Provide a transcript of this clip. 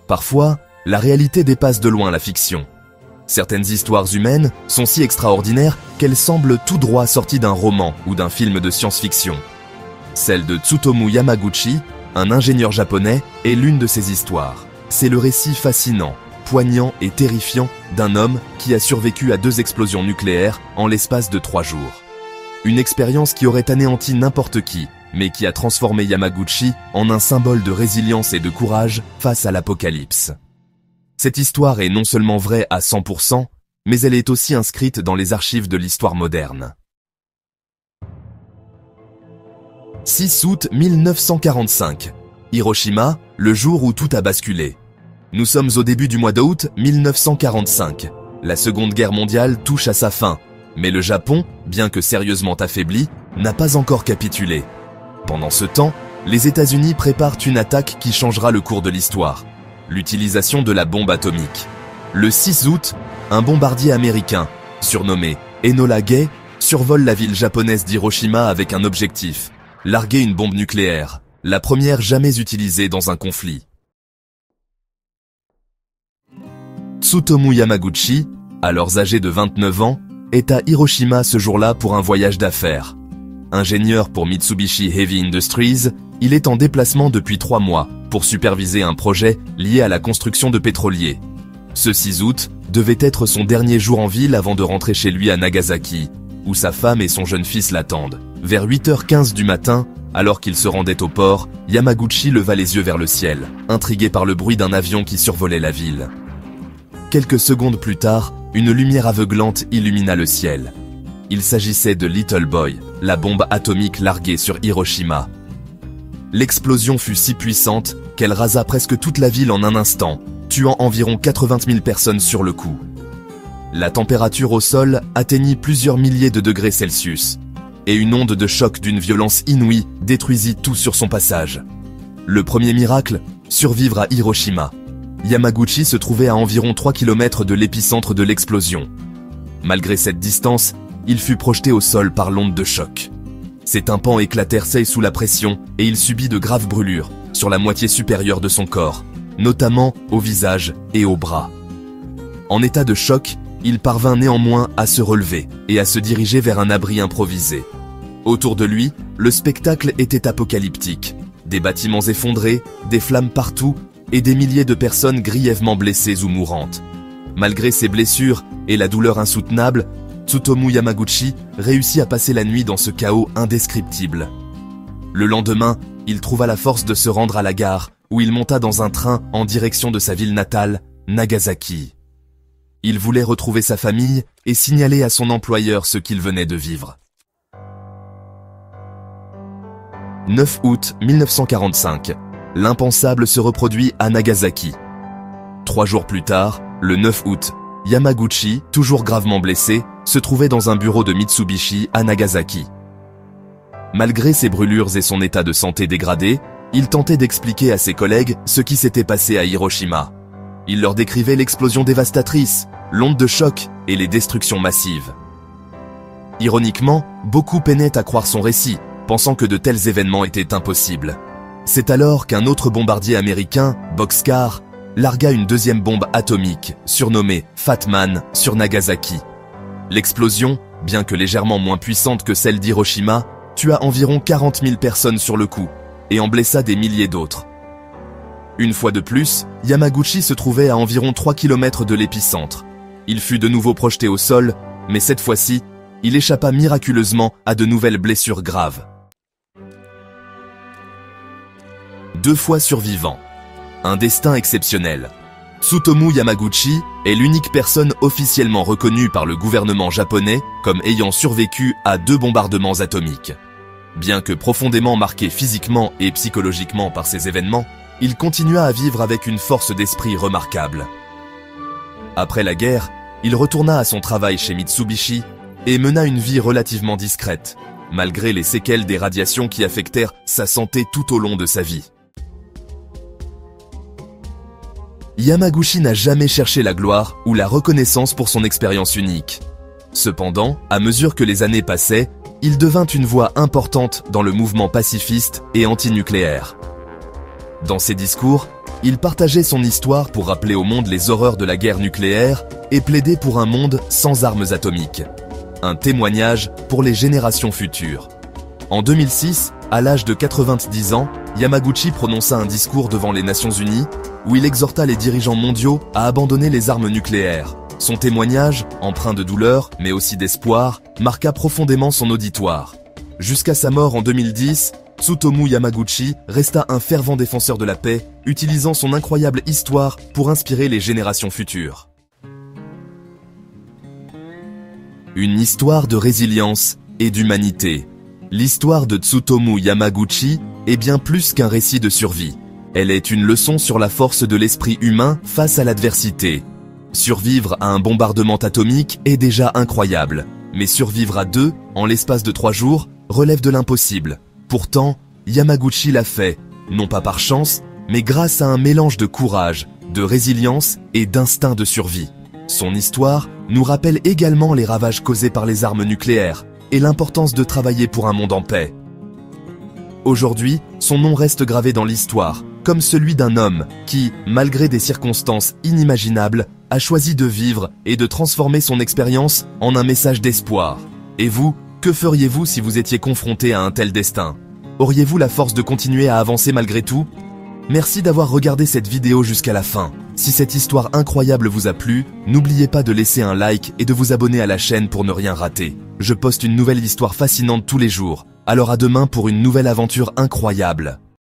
Parfois, la réalité dépasse de loin la fiction. Certaines histoires humaines sont si extraordinaires qu'elles semblent tout droit sorties d'un roman ou d'un film de science-fiction. Celle de Tsutomu Yamaguchi, un ingénieur japonais, est l'une de ces histoires. C'est le récit fascinant, poignant et terrifiant d'un homme qui a survécu à 2 explosions nucléaires en l'espace de 3 jours. Une expérience qui aurait anéanti n'importe qui, mais qui a transformé Yamaguchi en un symbole de résilience et de courage face à l'apocalypse. Cette histoire est non seulement vraie à 100%, mais elle est aussi inscrite dans les archives de l'histoire moderne. 6 août 1945. Hiroshima, le jour où tout a basculé. Nous sommes au début du mois d'août 1945. La Seconde Guerre mondiale touche à sa fin, mais le Japon, bien que sérieusement affaibli, n'a pas encore capitulé. Pendant ce temps, les États-Unis préparent une attaque qui changera le cours de l'histoire. L'utilisation de la bombe atomique. Le 6 août, un bombardier américain, surnommé Enola Gay, survole la ville japonaise d'Hiroshima avec un objectif, larguer une bombe nucléaire, la première jamais utilisée dans un conflit. Tsutomu Yamaguchi, alors âgé de 29 ans, est à Hiroshima ce jour-là pour un voyage d'affaires. Ingénieur pour Mitsubishi Heavy Industries, il est en déplacement depuis 3 mois pour superviser un projet lié à la construction de pétroliers. Ce 6 août devait être son dernier jour en ville avant de rentrer chez lui à Nagasaki, où sa femme et son jeune fils l'attendent. Vers 8h15 du matin, alors qu'il se rendait au port, Yamaguchi leva les yeux vers le ciel, intrigué par le bruit d'un avion qui survolait la ville. Quelques secondes plus tard, une lumière aveuglante illumina le ciel. Il s'agissait de Little Boy, la bombe atomique larguée sur Hiroshima. L'explosion fut si puissante qu'elle rasa presque toute la ville en un instant, tuant environ 80 000 personnes sur le coup. La température au sol atteignit plusieurs milliers de degrés Celsius, et une onde de choc d'une violence inouïe détruisit tout sur son passage. Le premier miracle, survivre à Hiroshima. Yamaguchi se trouvait à environ 3 km de l'épicentre de l'explosion. Malgré cette distance, il fut projeté au sol par l'onde de choc. Ses tympans éclatèrent sous la pression et il subit de graves brûlures sur la moitié supérieure de son corps, notamment au visage et aux bras. En état de choc, il parvint néanmoins à se relever et à se diriger vers un abri improvisé. Autour de lui, le spectacle était apocalyptique. Des bâtiments effondrés, des flammes partout et des milliers de personnes grièvement blessées ou mourantes. Malgré ses blessures et la douleur insoutenable, Tsutomu Yamaguchi réussit à passer la nuit dans ce chaos indescriptible. Le lendemain, il trouva la force de se rendre à la gare, où il monta dans un train en direction de sa ville natale, Nagasaki. Il voulait retrouver sa famille et signaler à son employeur ce qu'il venait de vivre. 9 août 1945. L'impensable se reproduit à Nagasaki. 3 jours plus tard, le 9 août, Yamaguchi, toujours gravement blessé, se trouvait dans un bureau de Mitsubishi à Nagasaki. Malgré ses brûlures et son état de santé dégradé, il tentait d'expliquer à ses collègues ce qui s'était passé à Hiroshima. Il leur décrivait l'explosion dévastatrice, l'onde de choc et les destructions massives. Ironiquement, beaucoup peinaient à croire son récit, pensant que de tels événements étaient impossibles. C'est alors qu'un autre bombardier américain, Bockscar, largua une deuxième bombe atomique, surnommée Fat Man, sur Nagasaki. L'explosion, bien que légèrement moins puissante que celle d'Hiroshima, tua environ 40 000 personnes sur le coup, et en blessa des milliers d'autres. Une fois de plus, Yamaguchi se trouvait à environ 3 km de l'épicentre. Il fut de nouveau projeté au sol, mais cette fois-ci, il échappa miraculeusement à de nouvelles blessures graves. 2 fois survivant. Un destin exceptionnel. Tsutomu Yamaguchi est l'unique personne officiellement reconnue par le gouvernement japonais comme ayant survécu à 2 bombardements atomiques. Bien que profondément marqué physiquement et psychologiquement par ces événements, il continua à vivre avec une force d'esprit remarquable. Après la guerre, il retourna à son travail chez Mitsubishi et mena une vie relativement discrète, malgré les séquelles des radiations qui affectèrent sa santé tout au long de sa vie. Yamaguchi n'a jamais cherché la gloire ou la reconnaissance pour son expérience unique. Cependant, à mesure que les années passaient, il devint une voix importante dans le mouvement pacifiste et antinucléaire. Dans ses discours, Il partageait son histoire pour rappeler au monde les horreurs de la guerre nucléaire et plaider pour un monde sans armes atomiques. Un témoignage pour les générations futures. En 2006, à l'âge de 90 ans, Yamaguchi prononça un discours devant les Nations Unies où il exhorta les dirigeants mondiaux à abandonner les armes nucléaires. Son témoignage, empreint de douleur mais aussi d'espoir, marqua profondément son auditoire. Jusqu'à sa mort en 2010, Tsutomu Yamaguchi resta un fervent défenseur de la paix, utilisant son incroyable histoire pour inspirer les générations futures. Une histoire de résilience et d'humanité. L'histoire de Tsutomu Yamaguchi est bien plus qu'un récit de survie. Elle est une leçon sur la force de l'esprit humain face à l'adversité. Survivre à un bombardement atomique est déjà incroyable, mais survivre à deux, en l'espace de 3 jours, relève de l'impossible. Pourtant, Yamaguchi l'a fait, non pas par chance, mais grâce à un mélange de courage, de résilience et d'instinct de survie. Son histoire nous rappelle également les ravages causés par les armes nucléaires et l'importance de travailler pour un monde en paix. Aujourd'hui, son nom reste gravé dans l'histoire, comme celui d'un homme qui, malgré des circonstances inimaginables, a choisi de vivre et de transformer son expérience en un message d'espoir. Et vous, que feriez-vous si vous étiez confronté à un tel destin? Auriez-vous la force de continuer à avancer malgré tout? Merci d'avoir regardé cette vidéo jusqu'à la fin. Si cette histoire incroyable vous a plu, n'oubliez pas de laisser un like et de vous abonner à la chaîne pour ne rien rater. Je poste une nouvelle histoire fascinante tous les jours, alors à demain pour une nouvelle aventure incroyable.